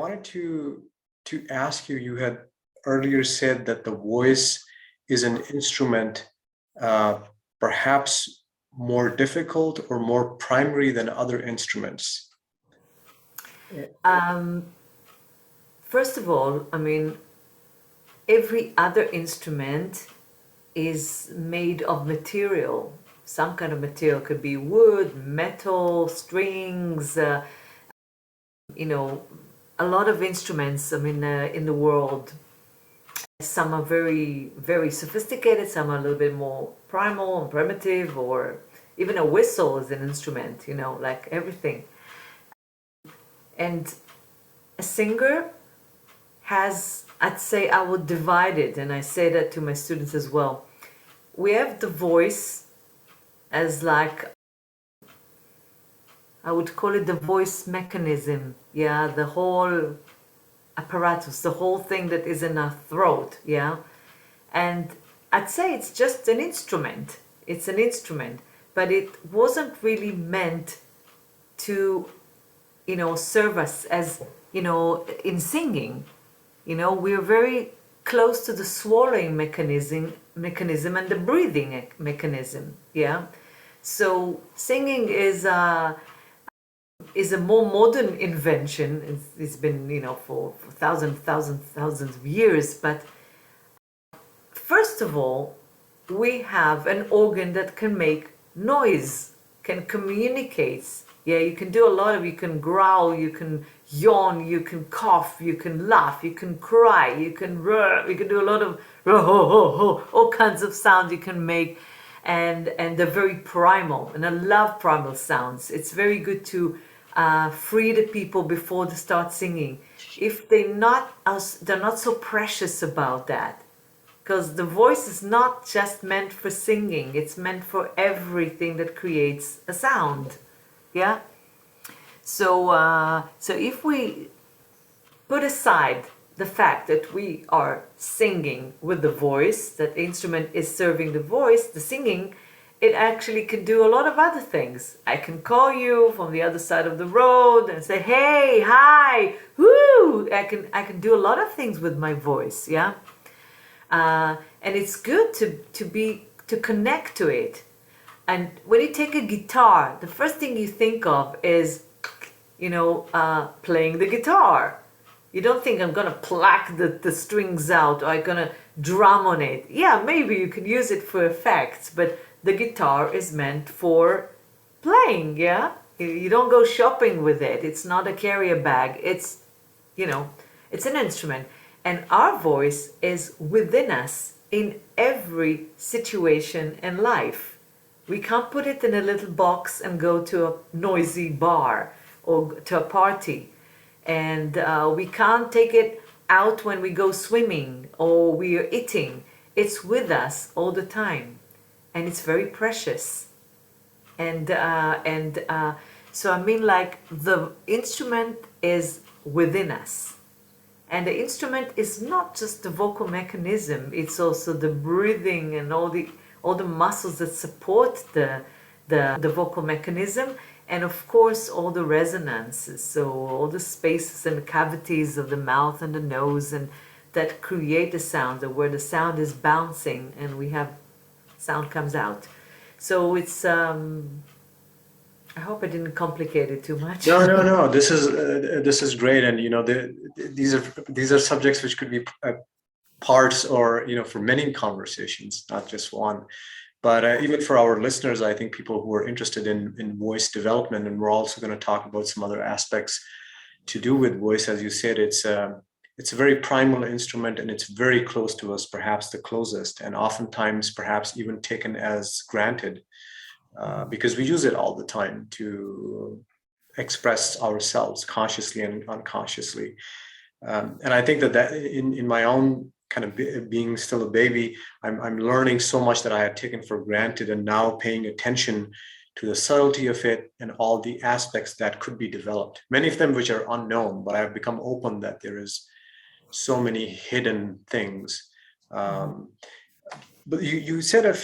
wanted to ask you. You had earlier said that the voice is an instrument, uh, perhaps more difficult or more primary than other instruments. Um, First of all, I mean, every other instrument is made of material. Some kind of material could be wood, metal, strings, a lot of instruments, in the world. Some are very, very sophisticated, some are a little bit more primal and primitive, or even a whistle is an instrument, like everything. And a singer has, I'd say I would divide it, and I say that to my students as well. We have the voice as like, I would call it the voice mechanism, yeah, the whole apparatus, the whole thing that is in our throat, yeah. And I'd say it's just an instrument. It's an instrument, but it wasn't really meant to, serve us as, in singing. We're very close to the swallowing mechanism and the breathing mechanism, yeah. So singing is a more modern invention. It's been, for thousands of years. But first of all, we have an organ that can make noise, can communicate. Yeah, you can do a lot of, you can growl, you can yawn, you can cough, you can laugh, you can cry, you can do a lot of all kinds of sounds you can make. And they're very primal, and I love primal sounds. It's very good to free the people before they start singing. If they're not so precious about that, because the voice is not just meant for singing, it's meant for everything that creates a sound. Yeah. So if we put aside the fact that we are singing with the voice, that the instrument is serving the voice, the singing, it actually can do a lot of other things. I can call you from the other side of the road and say, hey, hi, whoo! I can do a lot of things with my voice, yeah? And it's good to connect to it. And when you take a guitar, the first thing you think of is, playing the guitar. You don't think I'm gonna pluck the strings out, or I'm gonna drum on it. Yeah, maybe you can use it for effects, but the guitar is meant for playing, yeah? You don't go shopping with it. It's not a carrier bag. It's an instrument. And our voice is within us in every situation in life. We can't put it in a little box and go to a noisy bar or to a party. And we can't take it out when we go swimming or we are eating. It's with us all the time. And it's very precious. And so I mean, like, the instrument is within us. And the instrument is not just the vocal mechanism, it's also the breathing and all the muscles that support the vocal mechanism, and of course all the resonances, so all the spaces and cavities of the mouth and the nose, and that create the sound, where the sound is bouncing and we have sound comes out. So it's I hope I didn't complicate it too much. No. This is great, and these are subjects which could be parts, or for many conversations, not just one. But even for our listeners, I think people who are interested in voice development, and we're also going to talk about some other aspects to do with voice. As you said, it's a very primal instrument, and it's very close to us, perhaps the closest, and oftentimes perhaps even taken as granted. Because we use it all the time to express ourselves consciously and unconsciously. And I think that in my own kind of being still a baby, I'm learning so much that I had taken for granted, and now paying attention to the subtlety of it and all the aspects that could be developed, many of them which are unknown, but I've become open that there is so many hidden things. But you said a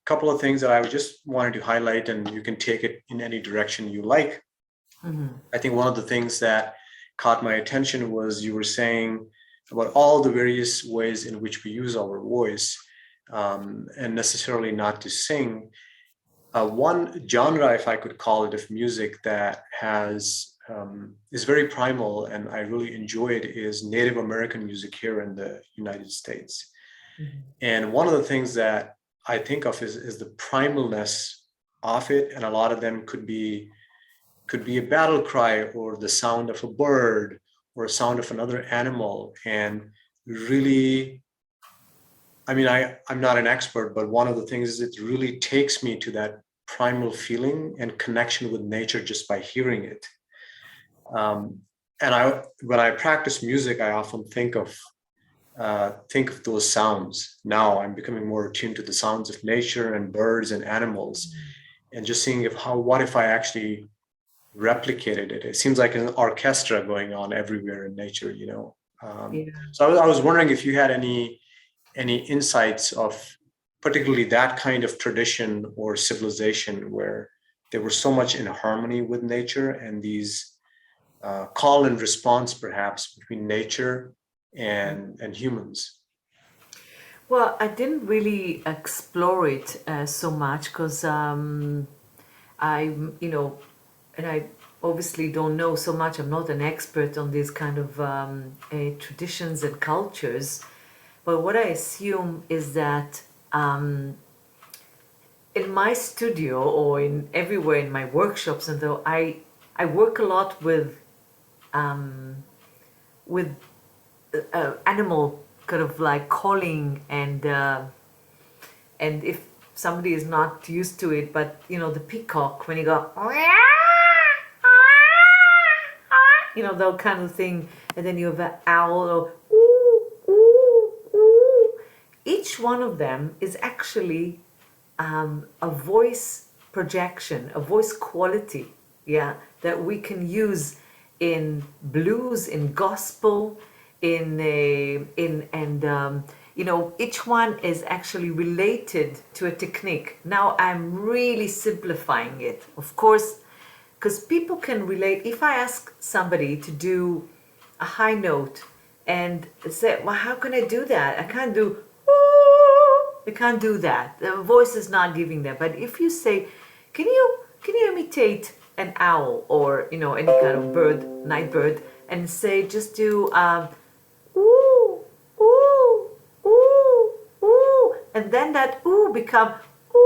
couple of things that I just wanted to highlight, and you can take it in any direction you like. I think one of the things that caught my attention was you were saying about all the various ways in which we use our voice, and necessarily not to sing. One genre, if I could call it, of music that is very primal and I really enjoy it is Native American music here in the United States. Mhm. And one of the things that I think of is the primalness of it, and a lot of them could be a battle cry or the sound of a bird or a sound of another animal. And really, I mean, I'm not an expert, but one of the things is it really takes me to that primal feeling and connection with nature just by hearing it. And when I practice music, I often think of those sounds. Now I'm becoming more attuned to the sounds of nature and birds and animals, and just seeing what if I actually replicated it. It seems like an orchestra going on everywhere in nature, you know. Yeah. So I was wondering if you had any insights of particularly that kind of tradition or civilization where they were so much in harmony with nature, and these call and response perhaps between nature and humans. Well, I didn't really explore it so much because you know, and I obviously don't know so much. I'm not an expert on these kind of traditions and cultures. But what I assume is that in my studio or in everywhere in my workshops, and though I work a lot with animal kind of like calling and if somebody is not used to it, but you know the peacock when you go you know that kind of thing, and then you have an owl or ooh, ooh, ooh. Each one of them is actually a voice projection, a voice quality, yeah, that we can use in blues, in gospel, in and you know each one is actually related to a technique. Now I'm really simplifying it, of course, because people can relate. If I ask somebody to do a high note and say, well, how can I do that? I can't do, I can't do that. The voice is not giving that. But if you say, can you imitate an owl or, you know, any kind of bird, night bird, and say, just do, ooh, ooh, ooh, ooh, and then that ooh become ooh,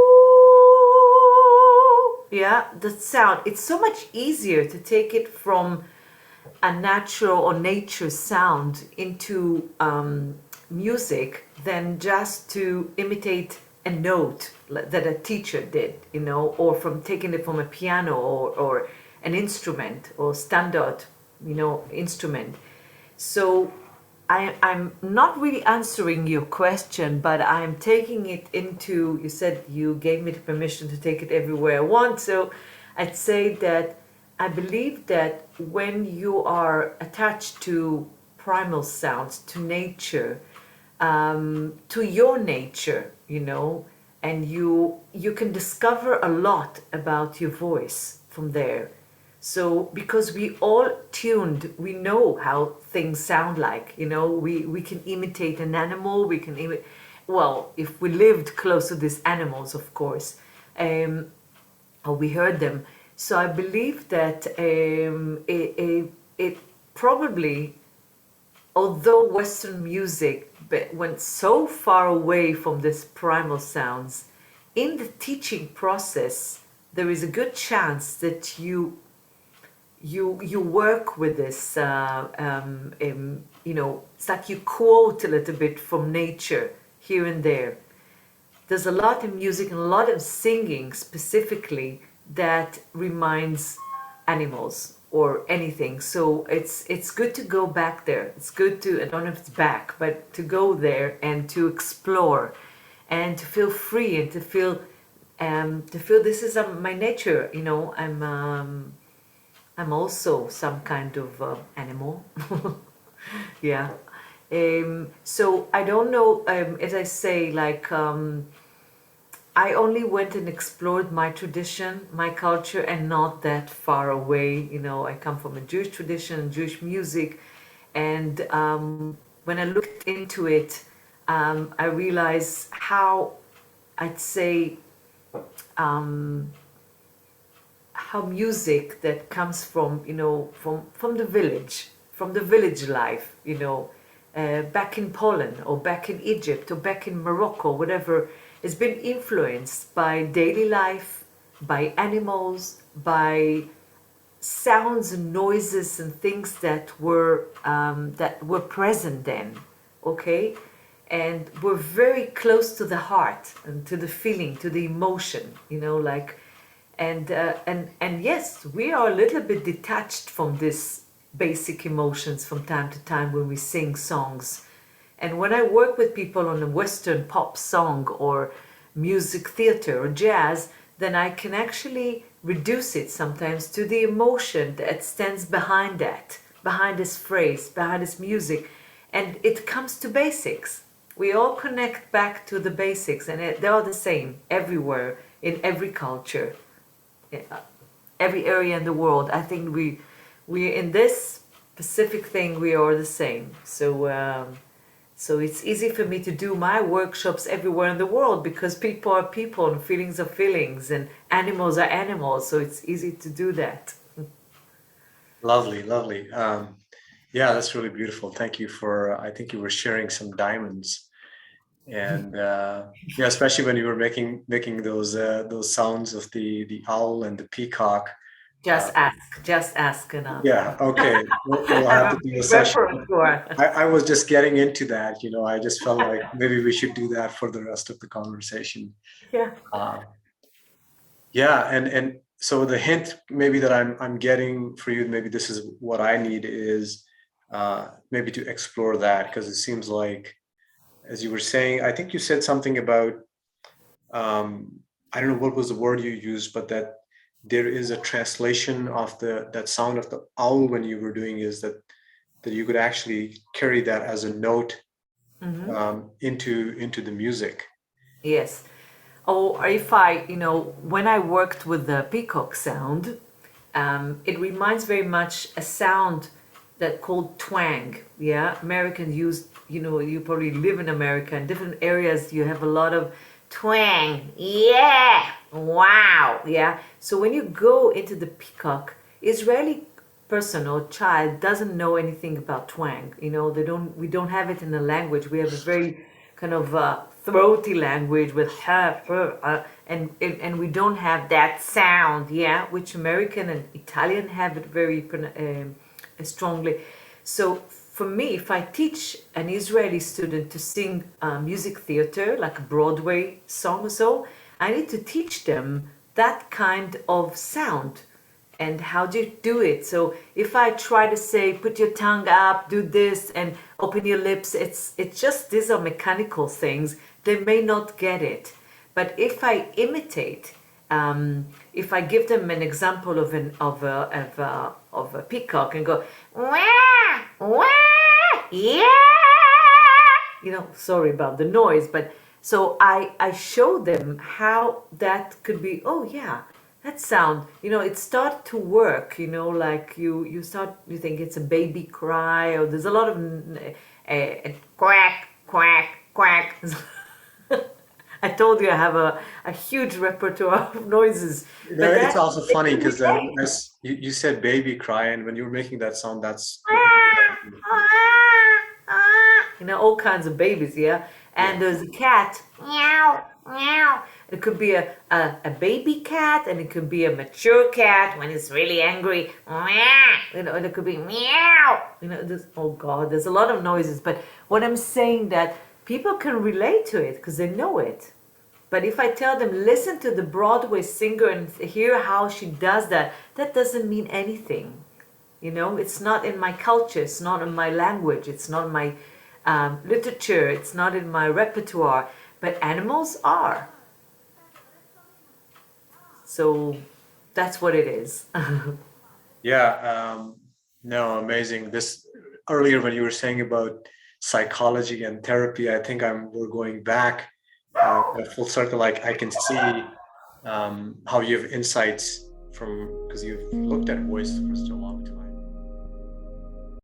yeah, the sound. It's so much easier to take it from a natural or nature sound into music than just to imitate a note that a teacher did, you know, or from taking it from a piano or an instrument or standard, you know, instrument. So I'm not really answering your question, but I'm taking it into, you said you gave me the permission to take it everywhere I want. So I'd say that I believe that when you are attached to primal sounds, to nature, to your nature, you know, and you can discover a lot about your voice from there. So because we all tuned, we know how things sound like, you know, we can imitate an animal, we can imitate, well, if we lived close to these animals, of course, or we heard them. So I believe that it probably, although Western music went so far away from this primal sounds, in the teaching process, there is a good chance that you work with this. You know, it's like you quote a little bit from nature here and there. There's a lot in music and a lot of singing specifically that reminds animals or anything. So it's good to go back there. It's good to, I don't know if it's back, but to go there and to explore and to feel free and to feel this is my nature. You know, I'm also some kind of animal. Yeah. So I don't know. As I say, like. I only went and explored my tradition, my culture, and not that far away. You know, I come from a Jewish tradition, Jewish music, and when I looked into it, I realized how, I'd say, how music that comes from, you know, from the village life, you know, back in Poland or back in Egypt or back in Morocco, whatever, has been influenced by daily life, by animals, by sounds and noises and things that were present then, okay, and were very close to the heart and to the feeling, to the emotion, you know, like, and yes, we are a little bit detached from this basic emotions from time to time when we sing songs. And when I work with people on a Western pop song or music theater or jazz, then I can actually reduce it sometimes to the emotion that stands behind that, behind this phrase, behind this music. And it comes to basics. We all connect back to the basics, and they are the same everywhere, in every culture, every area in the world. I think we in this specific thing we are the same. So it's easy for me to do my workshops everywhere in the world because people are people and feelings are feelings and animals are animals. So it's easy to do that. Lovely, lovely. Yeah, that's really beautiful. Thank you for, I think you were sharing some diamonds. And yeah, especially when you were making those sounds of the owl and the peacock. Uh, Just ask, enough. yeah, okay. We'll I have have to a do a big session. repertoire. I was just getting into that, you know, I just felt like maybe we should do that for the rest of the conversation. Yeah. Uh, yeah, and so the hint maybe that I'm getting for you, maybe this is what I need is maybe to explore that because it seems like, as you were saying, I think you said something about I don't know what was the word you used, but that there is a translation of the that sound of the owl when you were doing is that you could actually carry that as a note into the music. Yes. Or if I, you know, when I worked with the peacock sound, it reminds very much a sound that called twang. Yeah, Americans use, you know, you probably live in America in different areas. You have a lot of twang. Yeah, wow. Yeah. So when you go into the peacock, Israeli person or child doesn't know anything about twang. You know, they don't. We don't have it in the language. We have a very kind of throaty language with and we don't have that sound, yeah, which American and Italian have it very strongly. So for me, if I teach an Israeli student to sing music theater, like a Broadway song or so, I need to teach them that kind of sound and how do you do it. So if I try to say put your tongue up, do this and open your lips, it's just these are mechanical things, they may not get it. But if I imitate, if I give them an example of a peacock and go wah, wah, yeah, you know, sorry about the noise, but so I show them how that could be. Oh yeah, that sound, you know, it start to work, you know, like you start, you think it's a baby cry, or there's a lot of quack, quack, quack. I told you I have a huge repertoire of noises, You know, but it's that also they funny can because relate. as you said baby cry, and when you were making that sound, that's You know, all kinds of babies, yeah. yeah. And there's a cat, meow, meow. It could be a baby cat, and it could be a mature cat when it's really angry, meow. You know, and it could be meow. You know, this, oh God, there's a lot of noises. But what I'm saying that people can relate to it because they know it. But if I tell them, listen to the Broadway singer and hear how she does that, that doesn't mean anything. You know, it's not in my culture, it's not in my language, it's not in my literature, it's not in my repertoire. But animals are. So that's what it is. Yeah, no, amazing. This earlier when you were saying about psychology and therapy, I think we're going back a full circle. Like I can see how you have insights from, because you've looked at voice, Crystal,